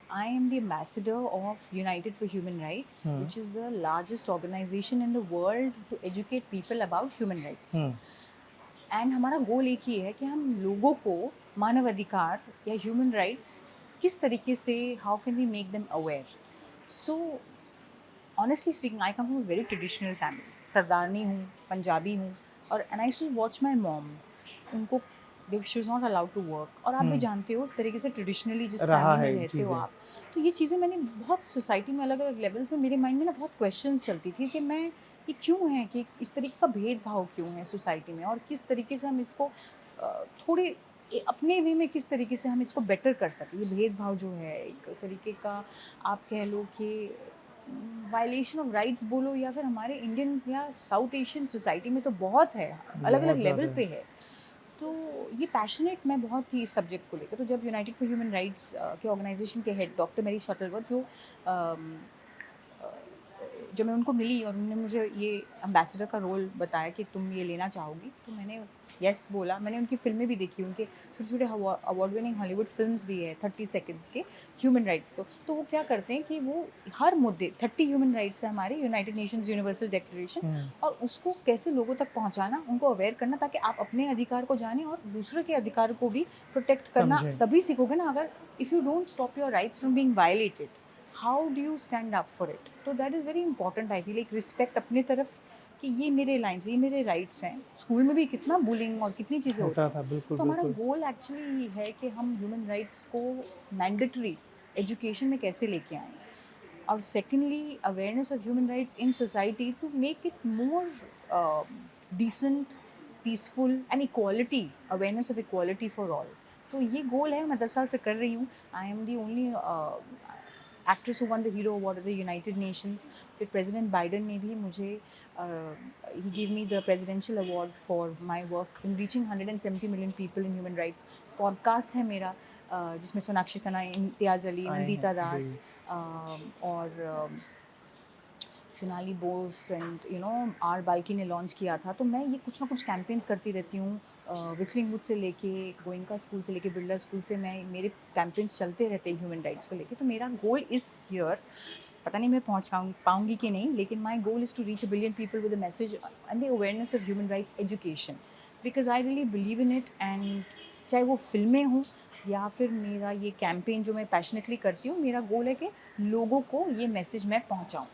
I am the ambassador of United for Human Rights, which is the largest organization in the world to educate people about human rights. And हमारा गोल एक ही है कि हम लोगों को मानवाधिकार या ह्यूमन राइट्स किस तरीके से, how can we make them aware. So honestly speaking, I come from a very traditional family. सरदारनी हूँ, पंजाबी हूँ, और and I too watch my mom. उनको she is not allowed to work, और आप भी जानते हो एक तरीके से ट्रेडिशनली जिस रहा फैमिली में है रहते हो चीज़ें। आप. तो ये चीज़ें मैंने बहुत सोसाइटी में अलग अलग लेवल्स पे मेरे माइंड में ना बहुत क्वेश्चंस चलती थी कि मैं ये क्यों है, कि इस तरीके का भेदभाव क्यों है सोसाइटी में, और किस तरीके से हम इसको थोड़े अपने वे में किस तरीके से हम इसको बेटर कर सकें. ये भेदभाव जो है एक तरीके का, आप कह लो कि वायलेशन ऑफ राइट्स बोलो, या फिर हमारे इंडियन या साउथ एशियन सोसाइटी में तो बहुत है, अलग अलग बहुत लेवल ज़्यादा पे है। है. तो ये पैशनेट मैं बहुत थी इस सब्जेक्ट को लेकर. तो जब यूनाइटेड फॉर ह्यूमन राइट्स के ऑर्गेनाइजेशन के हेड डॉक्टर मैरी शटलवर्थ, जो अम, अ, जब मैं उनको मिली और उन्होंने मुझे ये एम्बेसडर का रोल बताया कि तुम ये लेना चाहोगी, तो मैंने यस बोला. मैंने उनकी फ़िल्में भी देखी, उनके छोटे छोटे अवार्ड विनिंग हॉलीवुड फिल्म्स भी है 30 सेकेंड्स के ह्यूमन राइट्स. तो वो क्या करते हैं कि वो हर मुद्दे, 30 ह्यूमन राइट्स है हमारे यूनाइटेड नेशंस यूनिवर्सल डिक्लेरेशन, और उसको कैसे लोगों तक पहुंचाना, उनको अवेयर करना, ताकि आप अपने अधिकार को जानें और दूसरे के अधिकार को भी प्रोटेक्ट करना समझें। तभी सीखोगे ना. अगर if you don't stop your rights from being violated, how do you stand up for it. तो that is very important. I feel एक रिस्पेक्ट अपनी तरफ, कि ये मेरे लाइन्स, ये मेरे राइट्स हैं. स्कूल में भी कितना बुलिंग और कितनी चीज़ें होता होती हैं. था, बिल्कुल, तो हमारा बिल्कुल। गोल एक्चुअली है कि हम ह्यूमन राइट्स को मैंडेटरी एजुकेशन में कैसे लेके आएँ, और secondly awareness of human rights in society to make it more decent, peaceful and equality, awareness of equality for all. तो ये गोल है, मैं 10 साल से कर रही हूँ. I am the only actress who won the hero award of the United Nations. फिर प्रेसिडेंट बाइडन ने भी मुझे ही give me the presidential award for my work in reaching 170 million people in human rights. Podcast है मेरा, जिसमें सोनाक्षी सना, इम्तियाज़ अली, आए हैं, नंदिता जी। दास, और सोनाली बोस एंड आर बाल्की ने लॉन्च किया था. तो मैं ये कुछ ना कुछ कैंपेन्स करती रहती हूँ. विस्लिंग वुड से लेके गोइंका स्कूल से लेके बिरला स्कूल से, मैं मेरे कैंपेन्स चलते रहते हैं ह्यूमन राइट्स को लेके. तो मेरा गोल इस ईयर, पता नहीं मैं पहुँच पाऊँगी कि नहीं, लेकिन my goal is to reach 1 billion people with the message and the awareness of human rights education, because I really believe in it. And चाहे वो फिल्में हों या फिर मेरा ये कैंपेन जो मैं पैशनेटली करती हूँ, मेरा गोल है कि लोगों को ये मैसेज मैं पहुँचाऊँ.